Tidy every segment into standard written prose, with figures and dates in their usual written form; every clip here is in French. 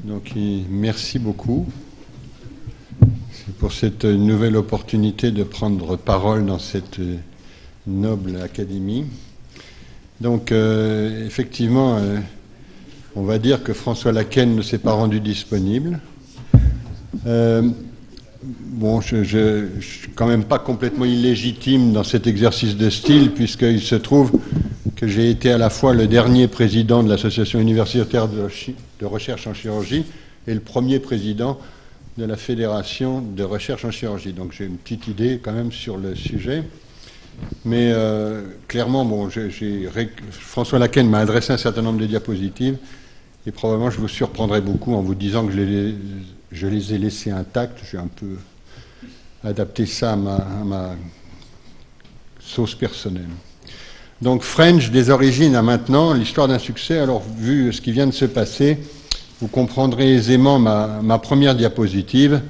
Donc, merci beaucoup pour cette nouvelle opportunité de prendre parole dans cette noble académie. Donc, effectivement, on va dire que François Laquenne ne s'est pas rendu disponible. Bon, je suis quand même pas complètement illégitime dans cet exercice de style, puisqu'il se trouve que j'ai été à la fois le dernier président de l'Association universitaire de recherche en chirurgie et le premier président de la Fédération de recherche en chirurgie. Donc j'ai une petite idée quand même sur le sujet. Mais clairement, bon, François Laquenne m'a adressé un certain nombre de diapositives et probablement je vous surprendrai beaucoup en vous disant que je les ai laissées intactes. J'ai un peu adapté ça à ma sauce personnelle. Donc French, des origines à maintenant, l'histoire d'un succès. Alors vu ce qui vient de se passer, vous comprendrez aisément ma première diapositive,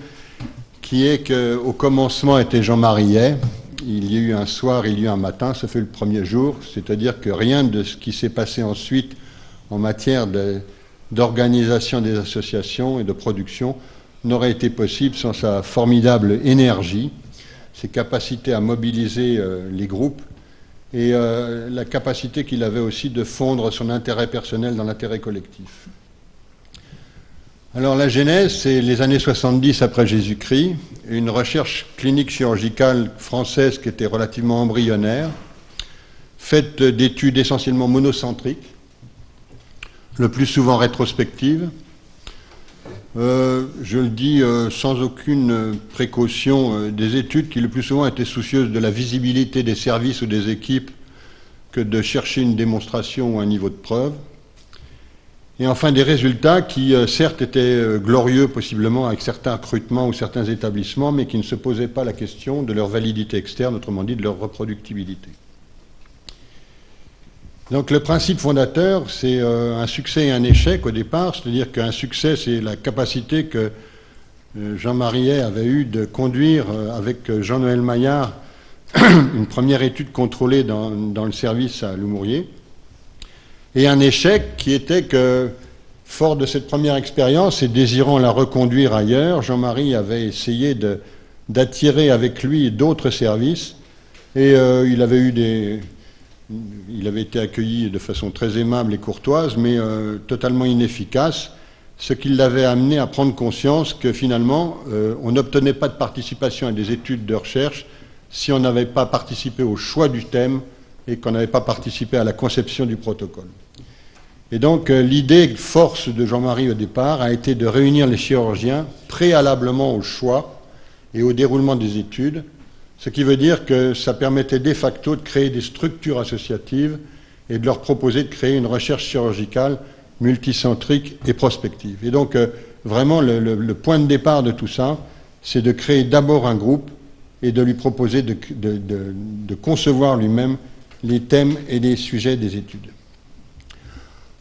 qui est qu'au commencement était Jean Marillet. Il y a eu un soir, il y a eu un matin, ça fait le premier jour, c'est-à-dire que rien de ce qui s'est passé ensuite en matière d'organisation des associations et de production n'aurait été possible sans sa formidable énergie, ses capacités à mobiliser les groupes et la capacité qu'il avait aussi de fondre son intérêt personnel dans l'intérêt collectif. Alors la genèse, c'est les années 70 après Jésus-Christ, une recherche clinique chirurgicale française qui était relativement embryonnaire, faite d'études essentiellement monocentriques, le plus souvent rétrospectives. Je le dis sans aucune précaution, des études qui le plus souvent étaient soucieuses de la visibilité des services ou des équipes que de chercher une démonstration ou un niveau de preuve. Et enfin des résultats qui certes étaient glorieux possiblement avec certains recrutements ou certains établissements, mais qui ne se posaient pas la question de leur validité externe, autrement dit de leur reproductibilité. Donc le principe fondateur, c'est un succès et un échec au départ, c'est-à-dire qu'un succès, c'est la capacité que Jean Marillet avait eue de conduire avec Jean-Noël Maillard une première étude contrôlée dans le service à Loumouriez, et un échec qui était que, fort de cette première expérience et désirant la reconduire ailleurs, Jean-Marie avait essayé d'attirer avec lui d'autres services, et il avait été accueilli de façon très aimable et courtoise, mais totalement inefficace, ce qui l'avait amené à prendre conscience que finalement, on n'obtenait pas de participation à des études de recherche si on n'avait pas participé au choix du thème et qu'on n'avait pas participé à la conception du protocole. Et donc l'idée force de Jean-Marie au départ a été de réunir les chirurgiens préalablement au choix et au déroulement des études, ce qui veut dire que ça permettait de facto de créer des structures associatives et de leur proposer de créer une recherche chirurgicale multicentrique et prospective. Et donc vraiment le point de départ de tout ça, c'est de créer d'abord un groupe et de lui proposer de concevoir lui-même les thèmes et les sujets des études.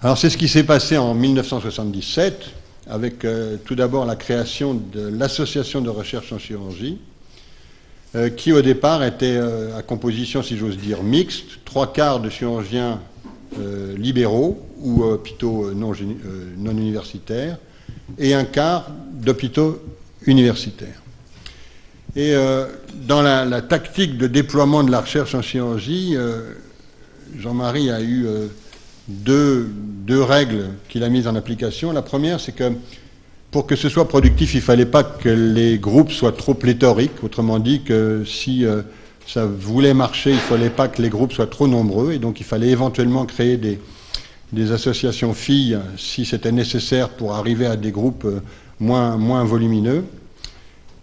Alors c'est ce qui s'est passé en 1977 avec tout d'abord la création de l'Association de recherche en chirurgie qui au départ était à composition, si j'ose dire, mixte, 3/4 de chirurgiens libéraux ou hôpitaux non universitaires et 1/4 d'hôpitaux universitaires. Et dans la tactique de déploiement de la recherche en chirurgie, Jean-Marie a eu deux règles qu'il a mises en application. La première, c'est que pour que ce soit productif, il ne fallait pas que les groupes soient trop pléthoriques. Autrement dit, que si ça voulait marcher, il ne fallait pas que les groupes soient trop nombreux. Et donc, il fallait éventuellement créer des associations filles si c'était nécessaire pour arriver à des groupes moins volumineux.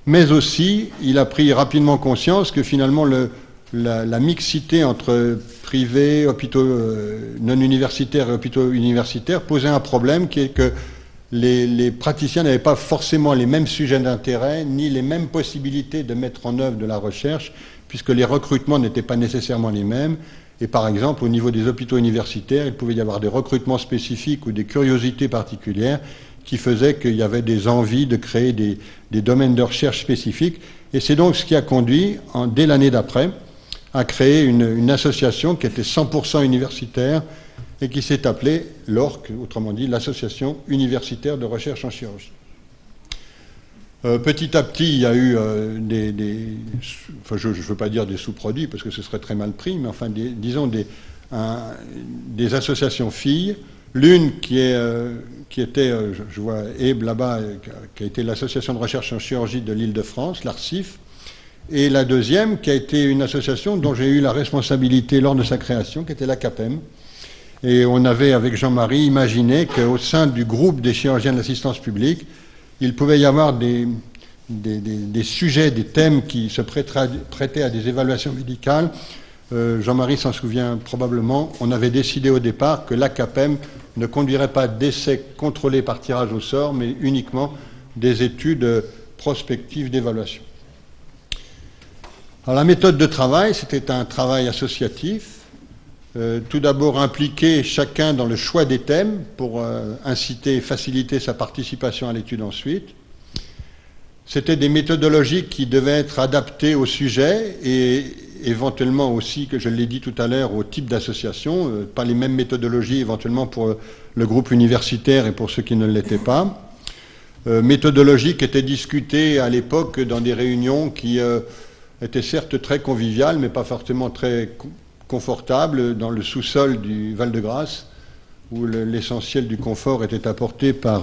Mais aussi, il a pris rapidement conscience que finalement, la mixité entre privés, hôpitaux non universitaires et hôpitaux universitaires posait un problème qui est que les praticiens n'avaient pas forcément les mêmes sujets d'intérêt, ni les mêmes possibilités de mettre en œuvre de la recherche, puisque les recrutements n'étaient pas nécessairement les mêmes. Et par exemple, au niveau des hôpitaux universitaires, il pouvait y avoir des recrutements spécifiques ou des curiosités particulières qui faisaient qu'il y avait des envies de créer des domaines de recherche spécifiques. Et c'est donc ce qui a conduit, dès l'année d'après, à créer une association qui était 100% universitaire et qui s'est appelée l'ORC, autrement dit l'Association universitaire de recherche en chirurgie. Petit à petit, il y a eu enfin je ne veux pas dire des sous-produits parce que ce serait très mal pris, mais enfin disons des associations filles. L'une qui était, je vois Abe là-bas, qui a été l'Association de recherche en chirurgie de l'Île-de-France, l'ARCIF, et la deuxième qui a été une association dont j'ai eu la responsabilité lors de sa création, qui était la CAPEM. Et on avait, avec Jean-Marie, imaginé qu'au sein du groupe des chirurgiens de l'assistance publique, il pouvait y avoir des sujets, des thèmes qui se prêtaient à des évaluations médicales. Jean-Marie s'en souvient probablement. On avait décidé au départ que l'ACAPEM ne conduirait pas d'essais contrôlés par tirage au sort, mais uniquement des études prospectives d'évaluation. Alors la méthode de travail, c'était un travail associatif. Tout d'abord impliquer chacun dans le choix des thèmes pour inciter et faciliter sa participation à l'étude ensuite. C'était des méthodologies qui devaient être adaptées au sujet et éventuellement aussi, que je l'ai dit tout à l'heure, au type d'association, pas les mêmes méthodologies éventuellement pour le groupe universitaire et pour ceux qui ne l'étaient pas. Méthodologies qui étaient discutées à l'époque dans des réunions qui étaient certes très conviviales, mais pas forcément très confortables, dans le sous-sol du Val-de-Grâce, où l'essentiel du confort était apporté par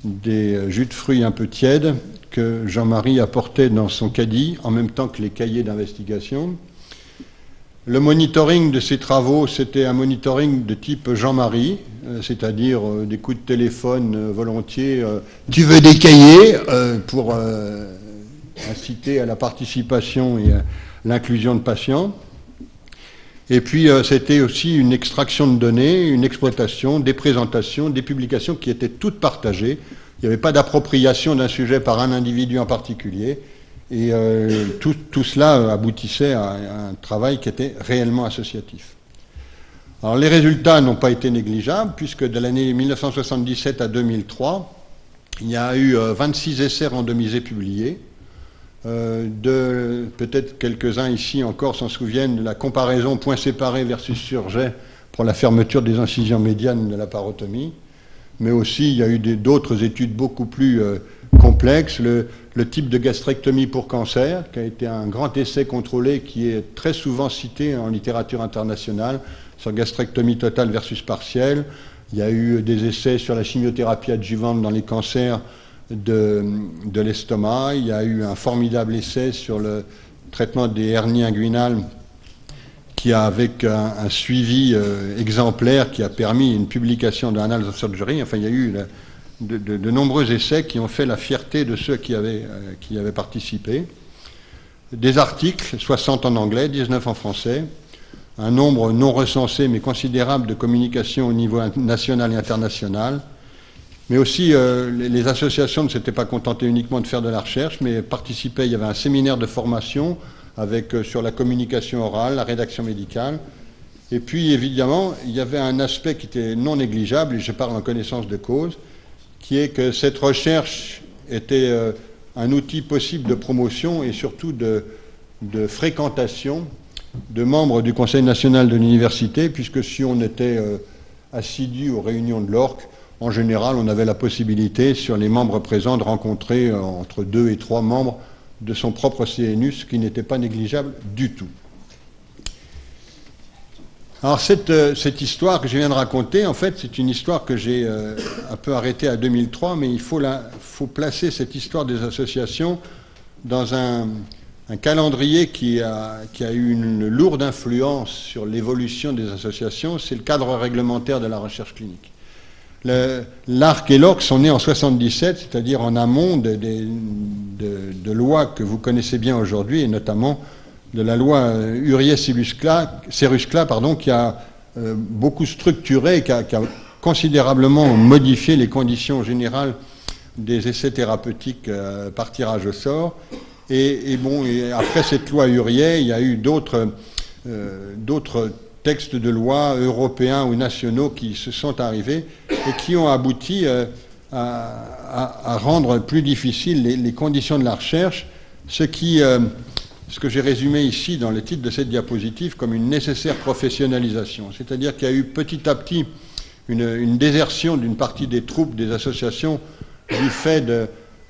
des jus de fruits un peu tièdes que Jean-Marie apportait dans son caddie, en même temps que les cahiers d'investigation. Le monitoring de ces travaux, c'était un monitoring de type Jean-Marie, c'est-à-dire des coups de téléphone volontiers. Tu veux des cahiers pour inciter à la participation et à l'inclusion de patients. Et puis, c'était aussi une extraction de données, une exploitation, des présentations, des publications qui étaient toutes partagées. Il n'y avait pas d'appropriation d'un sujet par un individu en particulier. Et tout cela aboutissait à un travail qui était réellement associatif. Alors, les résultats n'ont pas été négligeables, puisque de l'année 1977 à 2003, il y a eu 26 essais randomisés publiés. Peut-être quelques-uns ici encore s'en souviennent de la comparaison point séparé versus surjet pour la fermeture des incisions médianes de la parotomie, mais aussi il y a eu d'autres études beaucoup plus complexes, le type de gastrectomie pour cancer, qui a été un grand essai contrôlé qui est très souvent cité en littérature internationale sur gastrectomie totale versus partielle. Il y a eu des essais sur la chimiothérapie adjuvante dans les cancers de l'estomac. Il y a eu un formidable essai sur le traitement des hernies inguinales qui a, avec un suivi exemplaire, qui a permis une publication de Annals of Surgery. Enfin, il y a eu de nombreux essais qui ont fait la fierté de ceux qui avaient participé. Des articles, 60 en anglais, 19 en français, un nombre non recensé mais considérable de communications au niveau national et international. Mais aussi, les associations ne s'étaient pas contentées uniquement de faire de la recherche, mais participaient. Il y avait un séminaire de formation sur la communication orale, la rédaction médicale. Et puis, évidemment, il y avait un aspect qui était non négligeable, et je parle en connaissance de cause, qui est que cette recherche était un outil possible de promotion et surtout de fréquentation de membres du Conseil national de l'université, puisque si on était assidu aux réunions de l'ORC, en général, on avait la possibilité, sur les membres présents, de rencontrer entre 2 et 3 membres de son propre CNU, ce qui n'était pas négligeable du tout. Alors, cette histoire que je viens de raconter, en fait, c'est une histoire que j'ai un peu arrêtée à 2003, mais il faut placer cette histoire des associations dans un calendrier qui a eu une lourde influence sur l'évolution des associations. C'est le cadre réglementaire de la recherche clinique. L'ARC et l'ORC sont nés en 1977, c'est-à-dire en amont de lois que vous connaissez bien aujourd'hui, et notamment de la loi Huriet-Seruscla, qui a beaucoup structuré, qui a considérablement modifié les conditions générales des essais thérapeutiques par tirage au sort. Et après cette loi Huriet, il y a eu d'autres textes de loi européens ou nationaux qui se sont arrivés et qui ont abouti à rendre plus difficiles les conditions de la recherche, ce qui ce que j'ai résumé ici dans le titre de cette diapositive comme une nécessaire professionnalisation. C'est-à-dire qu'il y a eu petit à petit une désertion d'une partie des troupes, des associations, du fait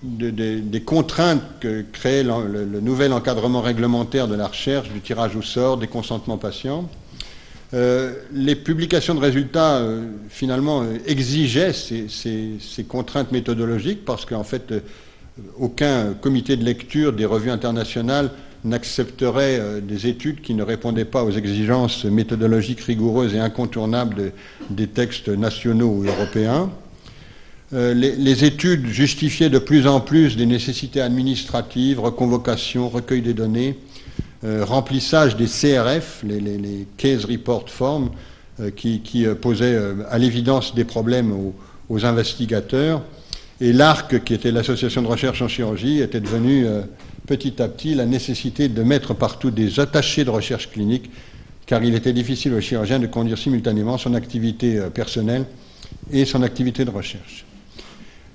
des contraintes que créait le nouvel encadrement réglementaire de la recherche, du tirage au sort, des consentements patients. Les publications de résultats, finalement, exigeaient ces contraintes méthodologiques parce qu'en fait, aucun comité de lecture des revues internationales n'accepterait des études qui ne répondaient pas aux exigences méthodologiques rigoureuses et incontournables des textes nationaux ou européens. Les études justifiaient de plus en plus des nécessités administratives, reconvocation, recueil des données, remplissage des CRF, les Case Report Forms, qui posaient à l'évidence des problèmes aux investigateurs. Et l'ARC, qui était l'association de recherche en chirurgie, était devenue petit à petit la nécessité de mettre partout des attachés de recherche clinique, car il était difficile aux chirurgiens de conduire simultanément son activité personnelle et son activité de recherche.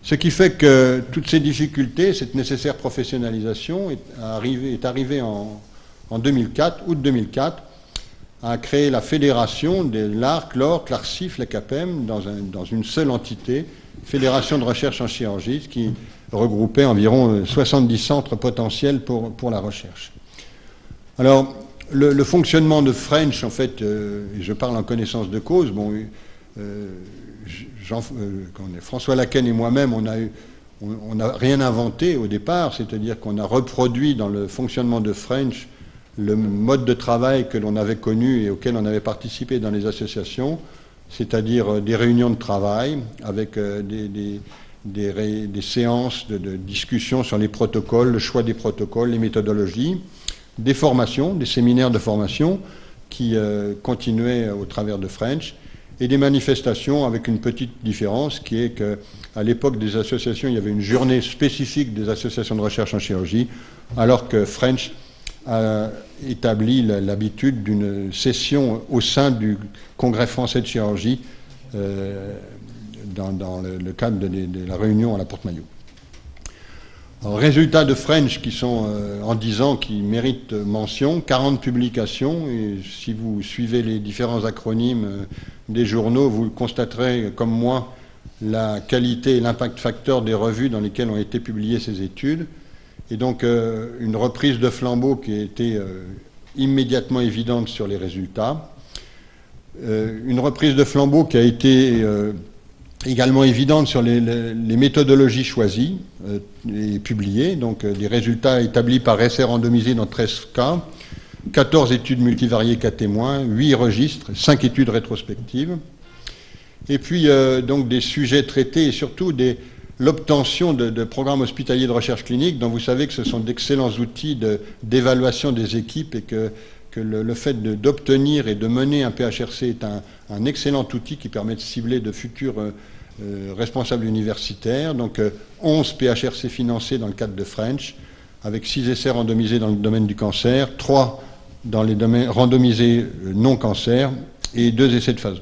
Ce qui fait que toutes ces difficultés, cette nécessaire professionnalisation est arrivée en 2004, août 2004, a créé la fédération de l'ARC, l'ORC, l'ARCIF, la CAPEM, dans une seule entité, Fédération de recherche en chirurgie, qui regroupait environ 70 centres potentiels pour la recherche. Alors, le fonctionnement de French, en fait, je parle en connaissance de cause, bon, François Laquenne et moi-même, on n'a rien inventé au départ, c'est-à-dire qu'on a reproduit dans le fonctionnement de French le mode de travail que l'on avait connu et auquel on avait participé dans les associations, c'est-à-dire des réunions de travail avec des séances de discussion sur les protocoles, le choix des protocoles, les méthodologies, des formations, des séminaires de formation qui continuaient au travers de French, et des manifestations avec une petite différence qui est qu'à l'époque des associations, il y avait une journée spécifique des associations de recherche en chirurgie, alors que French a établi l'habitude d'une session au sein du Congrès français de chirurgie dans le cadre de la réunion à la Porte-Maillot. Résultats de French qui sont en 10 ans qui méritent mention, 40 publications, et si vous suivez les différents acronymes des journaux, vous constaterez comme moi la qualité et l'impact facteur des revues dans lesquelles ont été publiées ces études. Et donc une reprise de flambeau qui a été immédiatement évidente sur les résultats. Une reprise de flambeau qui a été également évidente sur les méthodologies choisies et publiées. Donc des résultats établis par essai randomisé dans 13 cas, 14 études multivariées cas témoins, 8 registres, 5 études rétrospectives. Et puis donc des sujets traités et surtout l'obtention de programmes hospitaliers de recherche clinique, dont vous savez que ce sont d'excellents outils d'évaluation des équipes et que le fait d'obtenir et de mener un PHRC est un excellent outil qui permet de cibler de futurs responsables universitaires. Donc 11 PHRC financés dans le cadre de French, avec 6 essais randomisés dans le domaine du cancer, 3 dans les domaines randomisés non-cancer et 2 essais de phase 2.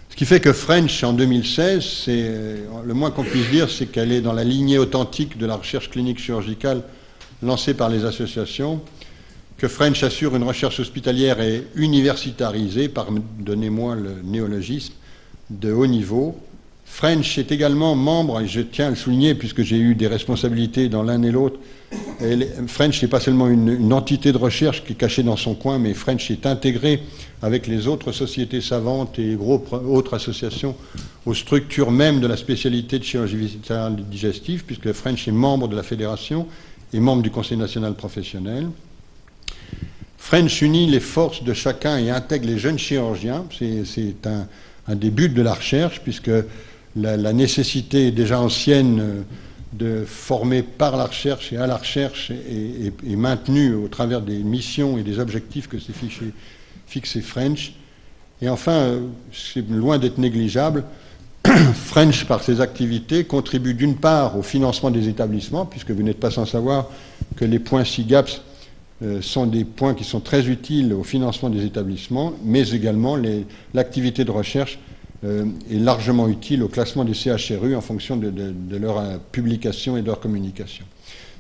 Ce qui fait que French, en 2016, le moins qu'on puisse dire, c'est qu'elle est dans la lignée authentique de la recherche clinique chirurgicale lancée par les associations, que French assure une recherche hospitalière et universitarisée, pardonnez-moi le néologisme, de haut niveau. French est également membre, et je tiens à le souligner puisque j'ai eu des responsabilités dans l'un et l'autre, French n'est pas seulement une entité de recherche qui est cachée dans son coin, mais French est intégré avec les autres sociétés savantes et autres associations aux structures même de la spécialité de chirurgie viscérale et digestive, puisque French est membre de la fédération et membre du Conseil national professionnel. French unit les forces de chacun et intègre les jeunes chirurgiens. C'est un des buts de la recherche, puisque la nécessité est déjà ancienne de former par la recherche et à la recherche est maintenue au travers des missions et des objectifs que s'est fixé French. Et enfin, c'est loin d'être négligeable, French, par ses activités, contribue d'une part au financement des établissements, puisque vous n'êtes pas sans savoir que les points SIGAPS sont des points qui sont très utiles au financement des établissements, mais également l'activité de recherche est largement utile au classement des CHRU en fonction de leur publication et de leur communication.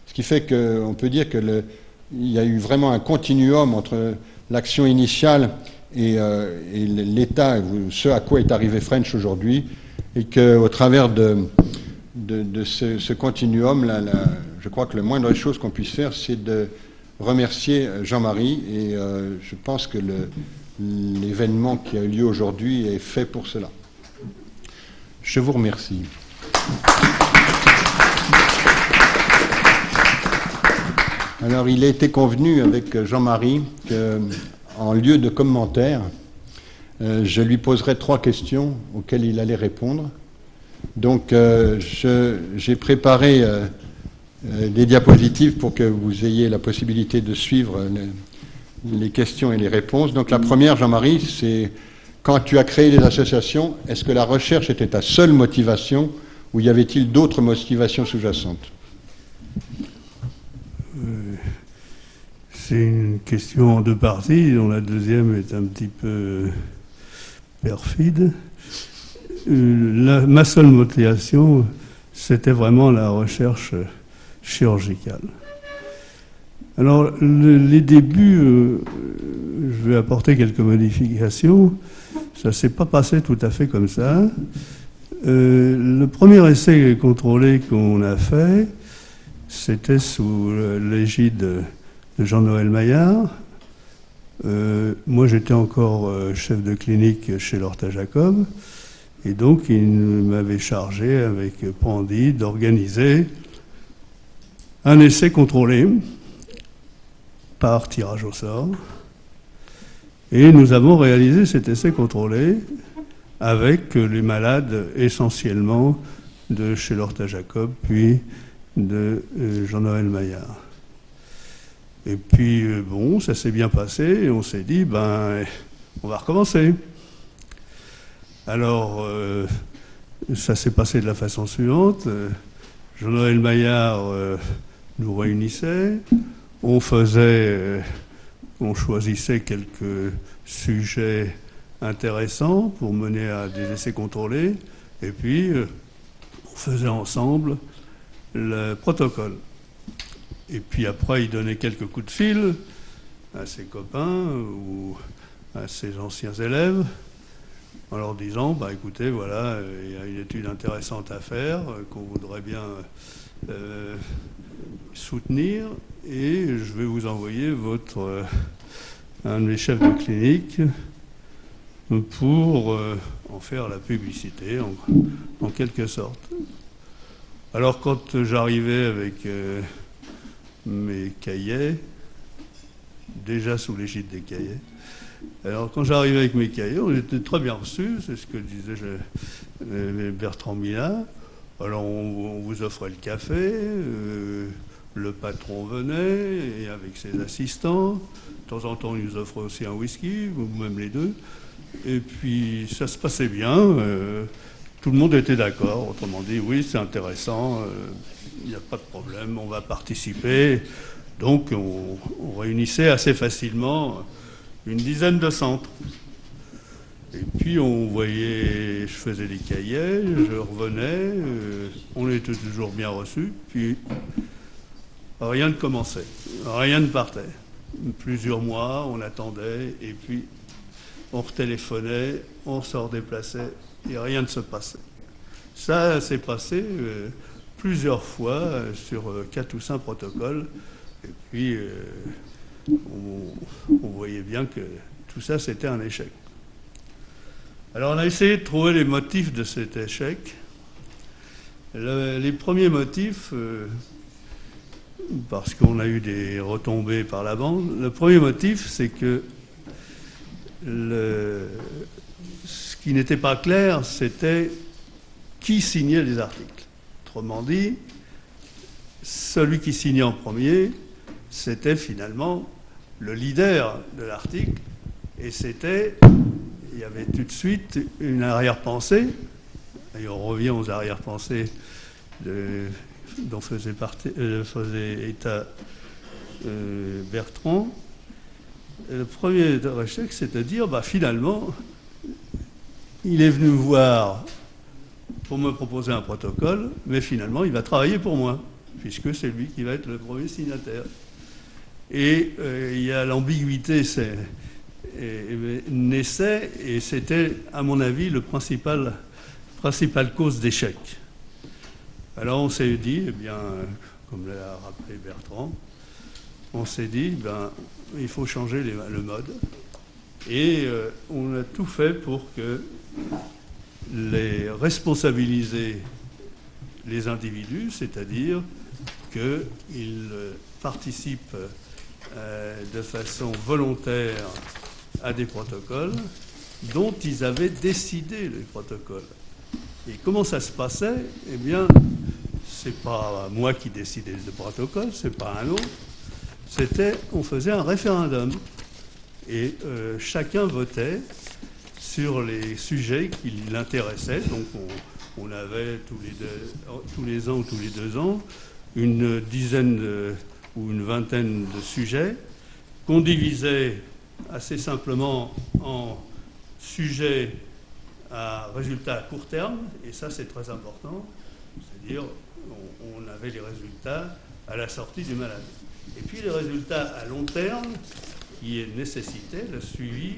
Ce qui fait qu'on peut dire que il y a eu vraiment un continuum entre l'action initiale et l'état, ce à quoi est arrivé French aujourd'hui, et qu'au travers de ce continuum, je crois que la moindre chose qu'on puisse faire, c'est de remercier Jean-Marie, et je pense que l'événement qui a eu lieu aujourd'hui est fait pour cela. Je vous remercie. Alors, il a été convenu avec Jean-Marie qu'en lieu de commentaires, je lui poserai 3 questions auxquelles il allait répondre. Donc, j'ai préparé des diapositives pour que vous ayez la possibilité de suivre les questions et les réponses. Donc, la première, Jean-Marie, c'est: quand tu as créé les associations, est-ce que la recherche était ta seule motivation ou y avait-il d'autres motivations sous-jacentes? C'est une question en 2 parties, dont la deuxième est un petit peu perfide. Ma seule motivation, c'était vraiment la recherche chirurgicale. Alors, les débuts, je vais apporter quelques modifications. Ça ne s'est pas passé tout à fait comme ça. Le premier essai contrôlé qu'on a fait, c'était sous l'égide de Jean-Noël Maillard. Moi, j'étais encore chef de clinique chez Lorta Jacob. Et donc, il m'avait chargé, avec Pandy, d'organiser un essai contrôlé par tirage au sort. Et nous avons réalisé cet essai contrôlé avec les malades essentiellement de chez Lorta Jacob, puis de Jean-Noël Maillard. Et puis, bon, ça s'est bien passé et on s'est dit, on va recommencer. Alors, ça s'est passé de la façon suivante. Jean-Noël Maillard nous réunissait. On choisissait quelques sujets intéressants pour mener à des essais contrôlés. Et puis, on faisait ensemble le protocole. Et puis après, il donnait quelques coups de fil à ses copains ou à ses anciens élèves, en leur disant, écoutez, voilà, il y a une étude intéressante à faire, qu'on voudrait bien soutenir, et je vais vous envoyer un de mes chefs de clinique pour en faire la publicité, en quelque sorte. Alors, quand j'arrivais avec mes cahiers, déjà sous l'égide des cahiers, alors quand j'arrivais avec mes cahiers, on était très bien reçus, c'est ce que disait Bertrand Millat. Alors on vous offrait le café, le patron venait et avec ses assistants. De temps en temps, il nous offrait aussi un whisky, ou même les deux. Et puis ça se passait bien, tout le monde était d'accord. Autrement dit, oui, c'est intéressant, il n'y a pas de problème, on va participer. Donc on réunissait assez facilement une dizaine de centres. Et puis on voyait, je faisais des cahiers, je revenais, on était toujours bien reçus, puis rien ne commençait, rien ne partait. Plusieurs mois, on attendait, et puis on retéléphonait, on se redéplaçait, et rien ne se passait. Ça s'est passé plusieurs fois sur 4 ou 5 protocoles, et puis on voyait bien que tout ça, c'était un échec. Alors on a essayé de trouver les motifs de cet échec. Les premiers motifs, parce qu'on a eu des retombées par la bande, le premier motif, c'est que ce qui n'était pas clair, c'était qui signait les articles. Autrement dit, celui qui signait en premier, c'était finalement le leader de l'article, et il y avait tout de suite une arrière-pensée, et on revient aux arrière-pensées dont faisait état Bertrand. Le premier échec, c'est de dire, finalement, il est venu me voir pour me proposer un protocole, mais finalement, il va travailler pour moi, puisque c'est lui qui va être le premier signataire. Et il y a l'ambiguïté naissait, et c'était, à mon avis, le principale cause d'échec. Alors on s'est dit, eh bien, comme l'a rappelé Bertrand, on s'est dit, ben, il faut changer le mode. Et on a tout fait pour que responsabiliser les individus, c'est-à-dire qu'ils participent de façon volontaire à des protocoles dont ils avaient décidé les protocoles. Et comment ça se passait? Eh bien, c'est pas moi qui décidais le protocole, c'est pas un autre. On faisait un référendum et chacun votait sur les sujets qui l'intéressaient. Donc on avait tous les ans ou tous les 2 ans une dizaine ou une vingtaine de sujets qu'on divisait assez simplement en sujets à résultats à court terme, et ça c'est très important, c'est-à-dire on avait les résultats à la sortie du malade. Et puis les résultats à long terme qui nécessitaient le suivi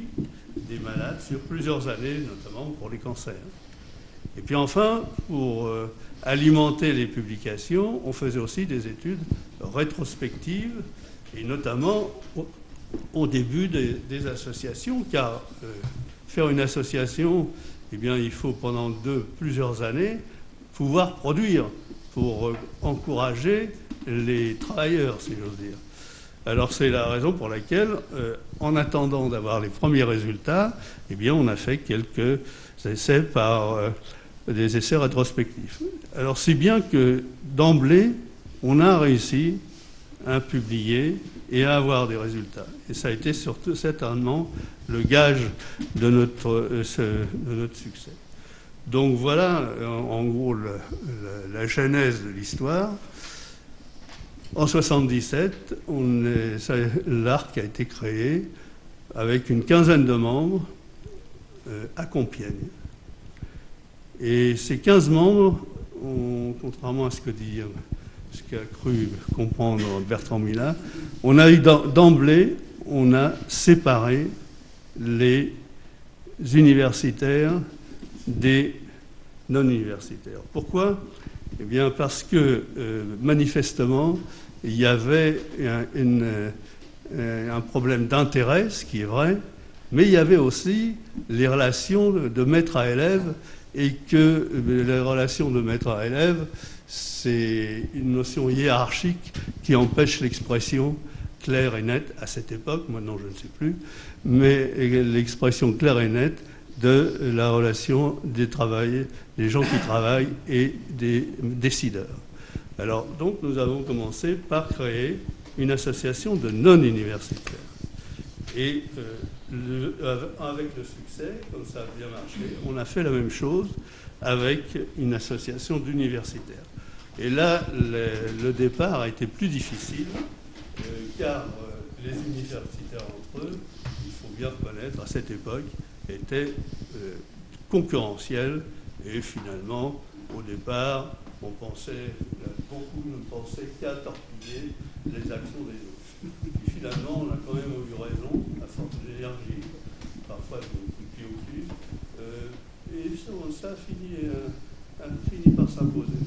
des malades sur plusieurs années, notamment pour les cancers. Et puis enfin, pour alimenter les publications, on faisait aussi des études rétrospectives, et notamment au début des associations, car faire une association, eh bien, il faut pendant plusieurs années pouvoir produire pour encourager les travailleurs, si j'ose dire. Alors c'est la raison pour laquelle, en attendant d'avoir les premiers résultats, eh bien, on a fait quelques essais des essais rétrospectifs. Alors si bien que d'emblée, on a réussi à publier et à avoir des résultats. Et ça a été surtout certainement le gage de notre succès. Donc voilà, en gros, la genèse de l'histoire. En 1977, l'ARC a été créé avec une quinzaine de membres à Compiègne. Et ces 15 membres, contrairement à ce qu'a cru comprendre Bertrand Millat, on a eu d'emblée, on a séparé les universitaires des non-universitaires. Pourquoi? Eh bien parce que manifestement, il y avait un problème d'intérêt, ce qui est vrai, mais il y avait aussi les relations de maître à élève, et que les relations de maître à élève, c'est une notion hiérarchique qui empêche l'expression claire et nette à cette époque, maintenant je ne sais plus, mais l'expression claire et nette de la relation des gens qui travaillent et des décideurs. Alors, donc, nous avons commencé par créer une association de non-universitaires. Et avec le succès, comme ça a bien marché, on a fait la même chose avec une association d'universitaires. Et là, le départ a été plus difficile, car les universitaires entre eux, il faut bien reconnaître, à cette époque, étaient concurrentiels, et finalement, au départ, beaucoup ne pensaient qu'à torpiller les actions des autres. Et finalement, on a quand même eu raison, à force d'énergie, parfois de coup de pied au cul, et ça a fini par s'imposer.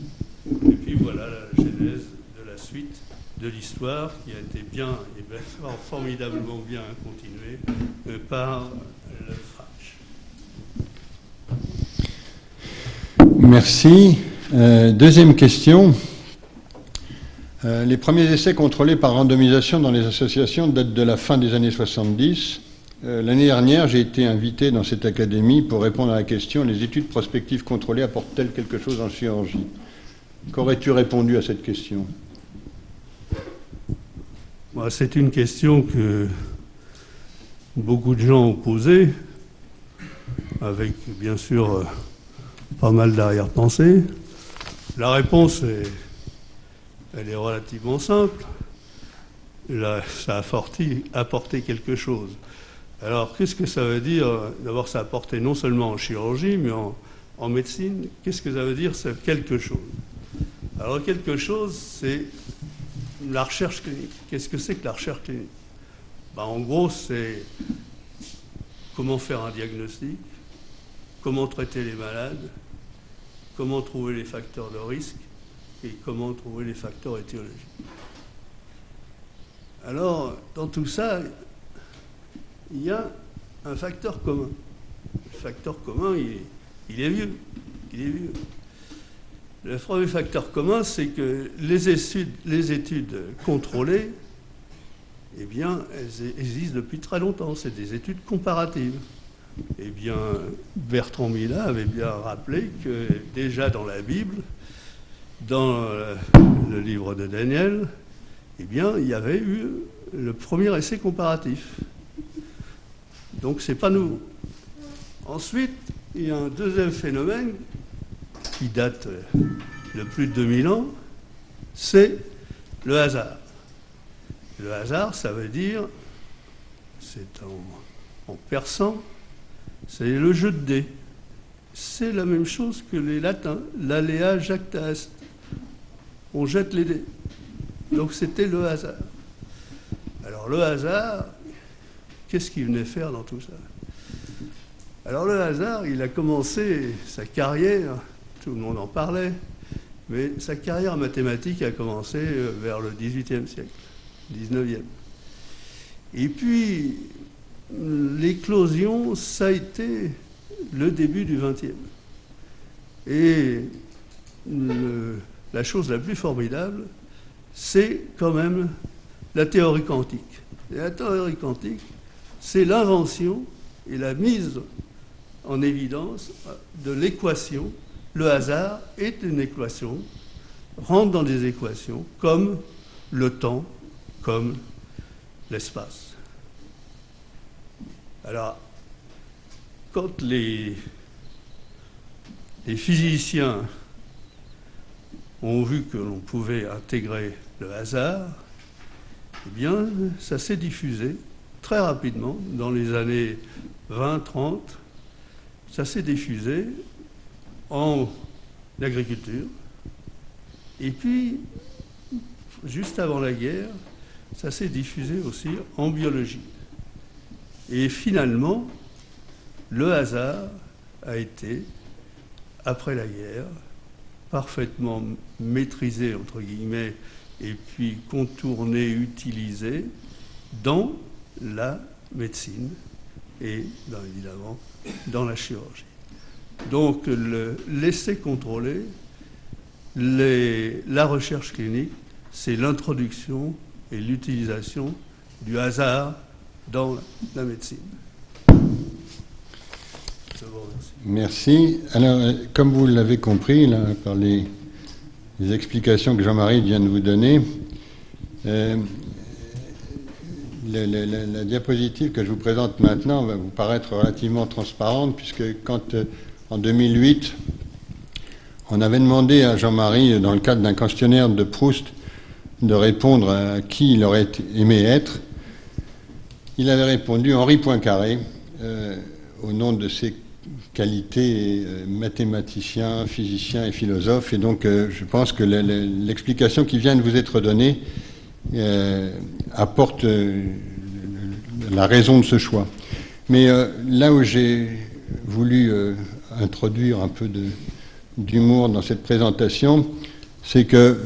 Et puis voilà la genèse de la suite de l'histoire qui a été formidablement bien continuée par le FRACH. Merci. Deuxième question. Les premiers essais contrôlés par randomisation dans les associations datent de la fin des années 70. L'année dernière, j'ai été invité dans cette académie pour répondre à la question « Les études prospectives contrôlées apportent-elles quelque chose en chirurgie ?» Qu'aurais-tu répondu à cette question? C'est une question que beaucoup de gens ont posée, avec bien sûr pas mal d'arrière-pensée. La réponse, elle est relativement simple. Là, ça a apporté quelque chose. Alors, qu'est-ce que ça veut dire? D'abord, ça a apporté non seulement en chirurgie, mais en médecine. Qu'est-ce que ça veut dire, ce quelque chose? Alors, quelque chose, c'est la recherche clinique. Qu'est-ce que c'est que la recherche clinique? En gros, c'est comment faire un diagnostic, comment traiter les malades, comment trouver les facteurs de risque et comment trouver les facteurs étiologiques. Alors, dans tout ça, il y a un facteur commun. Le facteur commun, il est vieux. Il est vieux. Le premier facteur commun, c'est que les études contrôlées, eh bien, elles existent depuis très longtemps. C'est des études comparatives. Eh bien, Bertrand Millat avait bien rappelé que déjà dans la Bible, dans le livre de Daniel, eh bien, il y avait eu le premier essai comparatif. Donc, c'est pas nouveau. Ensuite, il y a un deuxième phénomène qui date de plus de 2000 ans, c'est le hasard. Le hasard, ça veut dire, c'est en persan, c'est le jeu de dés. C'est la même chose que les latins, l'alea jacta est. On jette les dés. Donc c'était le hasard. Alors le hasard, qu'est-ce qu'il venait faire dans tout ça? Alors le hasard, il a commencé sa carrière, tout le monde en parlait, mais sa carrière mathématique a commencé vers le XVIIIe siècle, 19e. Et puis, l'éclosion, ça a été le début du XXe. Et la chose la plus formidable, c'est quand même la théorie quantique. Et la théorie quantique, c'est l'invention et la mise en évidence de l'équation. Le hasard est une équation, rentre dans des équations comme le temps, comme l'espace. Alors, quand les physiciens ont vu que l'on pouvait intégrer le hasard, eh bien, ça s'est diffusé très rapidement, dans les années 20-30, ça s'est diffusé en agriculture. Et puis, juste avant la guerre, ça s'est diffusé aussi en biologie. Et finalement, le hasard a été, après la guerre, parfaitement maîtrisé, entre guillemets, et puis contourné, utilisé dans la médecine et, évidemment, dans la chirurgie. Donc, l'essai contrôlé, la recherche clinique, c'est l'introduction et l'utilisation du hasard dans la médecine. Je vous remercie. Merci. Alors, comme vous l'avez compris, là, par les explications que Jean-Marie vient de vous donner, la diapositive que je vous présente maintenant va vous paraître relativement transparente, puisque quand, en 2008, on avait demandé à Jean-Marie, dans le cadre d'un questionnaire de Proust, de répondre à qui il aurait aimé être, il avait répondu Henri Poincaré, au nom de ses qualités mathématicien, physicien et philosophe. Et donc, je pense que l'explication qui vient de vous être donnée apporte la raison de ce choix. Mais là où j'ai voulu introduire un peu d'humour dans cette présentation, c'est que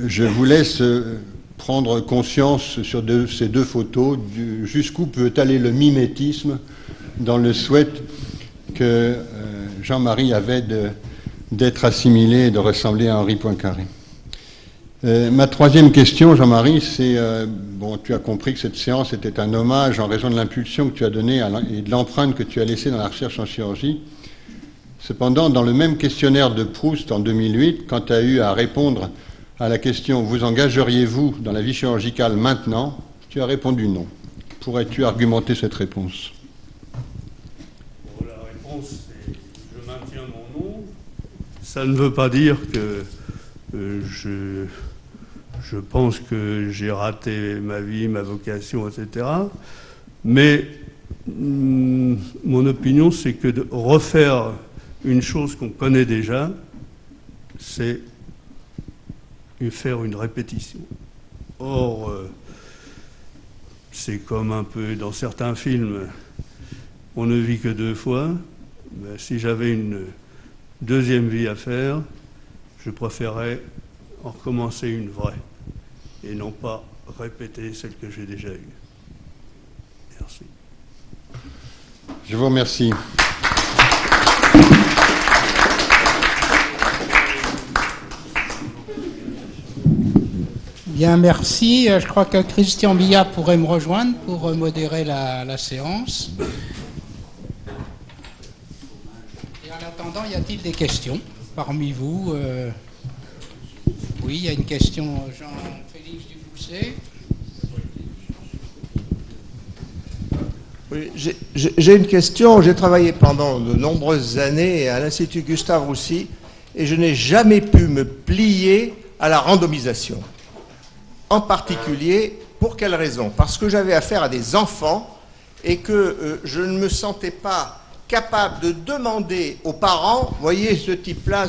je vous laisse prendre conscience sur ces deux photos jusqu'où peut aller le mimétisme dans le souhait que Jean-Marie avait d'être assimilé et de ressembler à Henri Poincaré. Ma troisième question, Jean-Marie, c'est, tu as compris que cette séance était un hommage en raison de l'impulsion que tu as donnée et de l'empreinte que tu as laissée dans la recherche en chirurgie. Cependant, dans le même questionnaire de Proust en 2008, quand tu as eu à répondre à la question « Vous engageriez-vous dans la vie chirurgicale maintenant ?», tu as répondu non. Pourrais-tu argumenter cette réponse ? Bon, la réponse, c'est « Je maintiens mon nom ». Ça ne veut pas dire que je pense que j'ai raté ma vie, ma vocation, etc. Mais mon opinion, c'est que de refaire une chose qu'on connaît déjà, c'est faire une répétition. Or, c'est comme un peu dans certains films, on ne vit que 2 fois. Mais si j'avais une deuxième vie à faire, je préférerais en recommencer une vraie et non pas répéter celle que j'ai déjà eue. Merci. Je vous remercie. Bien, merci. Je crois que Christian Billat pourrait me rejoindre pour modérer la séance. Et en attendant, y a-t-il des questions parmi vous? Oui, il y a une question, Jean-Félix Dubousset. Oui, j'ai une question. J'ai travaillé pendant de nombreuses années à l'Institut Gustave Roussy et je n'ai jamais pu me plier à la randomisation. En particulier, pour quelle raison? Parce que j'avais affaire à des enfants et que je ne me sentais pas capable de demander aux parents, voyez ce type-là,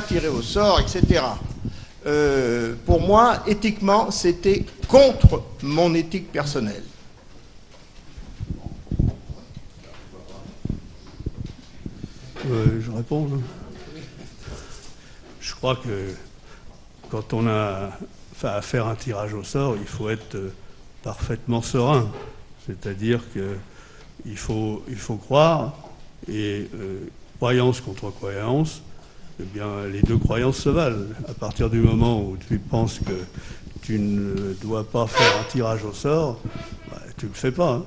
tiré au sort, etc. Pour moi, éthiquement, c'était contre mon éthique personnelle. Je réponds. Je crois que quand on a à faire un tirage au sort, il faut être parfaitement serein. C'est-à-dire qu'il faut croire, et croyance contre croyance, eh bien, les 2 croyances se valent. À partir du moment où tu penses que tu ne dois pas faire un tirage au sort, bah, tu ne le fais pas. Hein.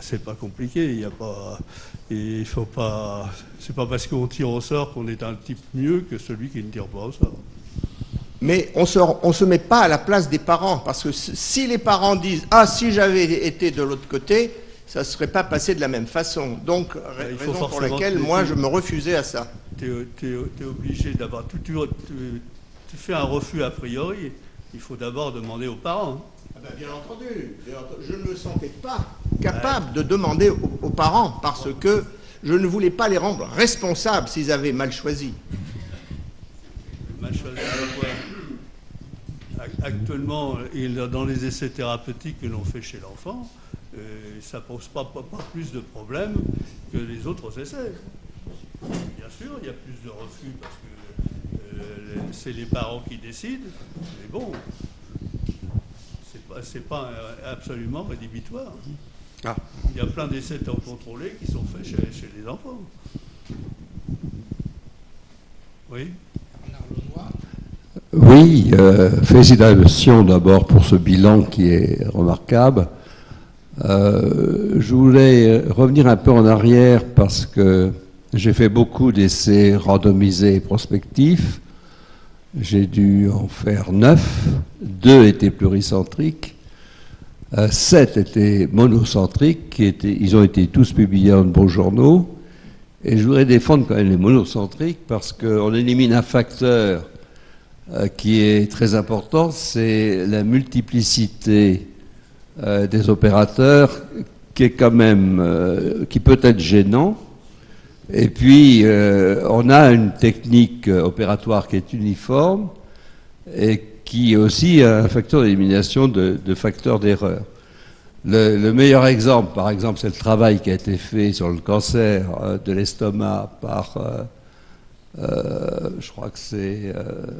C'est pas compliqué. Il faut pas. C'est pas parce qu'on tire au sort qu'on est un type mieux que celui qui ne tire pas au sort. Mais on se met pas à la place des parents, parce que si les parents disent « Ah, si j'avais été de l'autre côté, ça ne serait pas passé de la même façon. » Donc, raison pour laquelle, moi, je me refusais à ça. Tu es obligé d'avoir... Tu fais un refus a priori, il faut d'abord demander aux parents. Ah ben, bien entendu. Je ne me sentais pas capable de demander aux parents, parce que je ne voulais pas les rendre responsables s'ils avaient mal choisi. Mal choisi quoi? Actuellement, dans les essais thérapeutiques que l'on fait chez l'enfant, ça ne pose pas plus de problèmes que les autres essais. Bien sûr, il y a plus de refus parce que c'est les parents qui décident, mais bon, c'est pas absolument rédhibitoire. Ah. Il y a plein d'essais contrôlés qui sont faits chez les enfants. Oui. Oui, félicitations d'abord pour ce bilan qui est remarquable. Je voulais revenir un peu en arrière parce que j'ai fait beaucoup d'essais randomisés et prospectifs. J'ai dû en faire 9. 2 étaient pluricentriques. 7 étaient monocentriques. Ils ont été tous publiés dans de beaux journaux. Et je voudrais défendre quand même les monocentriques parce qu'on élimine un facteur qui est très important, c'est la multiplicité des opérateurs qui est quand même, qui peut être gênant. Et puis, on a une technique opératoire qui est uniforme et qui aussi a un facteur d'élimination de facteurs d'erreur. Le meilleur exemple, par exemple, c'est le travail qui a été fait sur le cancer de l'estomac par, je crois que c'est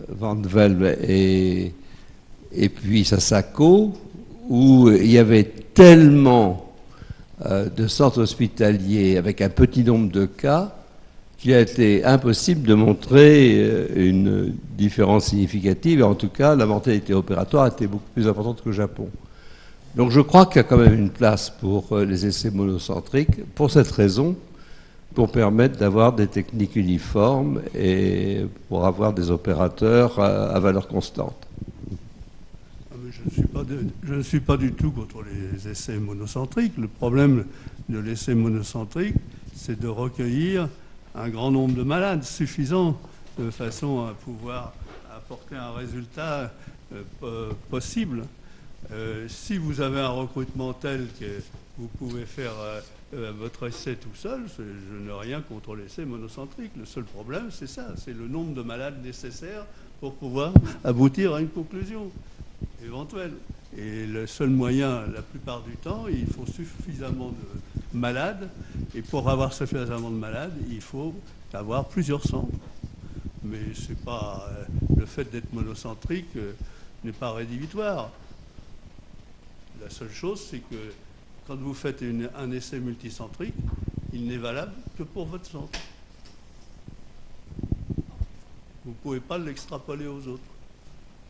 Van Vel et puis Sasako, où il y avait tellement de centres hospitaliers avec un petit nombre de cas qu'il a été impossible de montrer une différence significative, et en tout cas, la mortalité opératoire était beaucoup plus importante qu'au Japon. Donc je crois qu'il y a quand même une place pour les essais monocentriques, pour cette raison, pour permettre d'avoir des techniques uniformes et pour avoir des opérateurs à valeur constante. Je ne suis pas du tout contre les essais monocentriques. Le problème de l'essai monocentrique, c'est de recueillir un grand nombre de malades suffisant de façon à pouvoir apporter un résultat possible. Si vous avez un recrutement tel que vous pouvez faire votre essai tout seul, je n'ai rien contre l'essai monocentrique. Le seul problème, c'est ça, c'est le nombre de malades nécessaires pour pouvoir aboutir à une conclusion. éventuel. Et le seul moyen, la plupart du temps, il faut suffisamment de malades. Et pour avoir suffisamment de malades, il faut avoir plusieurs centres. Mais c'est pas, le fait d'être monocentrique n'est pas rédhibitoire. La seule chose, c'est que quand vous faites un essai multicentrique, il n'est valable que pour votre centre. Vous ne pouvez pas l'extrapoler aux autres.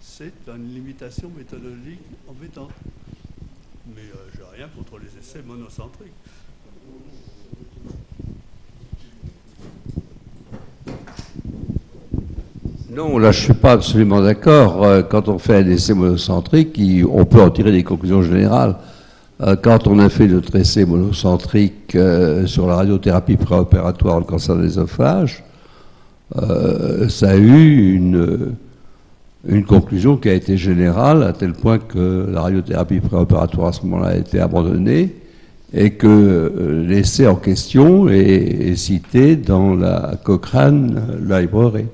C'est une limitation méthodologique embêtante. Mais je n'ai rien contre les essais monocentriques. Non, là je ne suis pas absolument d'accord. Quand on fait un essai monocentrique, on peut en tirer des conclusions générales. Quand on a fait notre essai monocentrique sur la radiothérapie préopératoire le cancer de l'œsophage, ça a eu une conclusion qui a été générale, à tel point que la radiothérapie préopératoire à ce moment-là a été abandonnée et que l'essai en question est cité dans la Cochrane Library.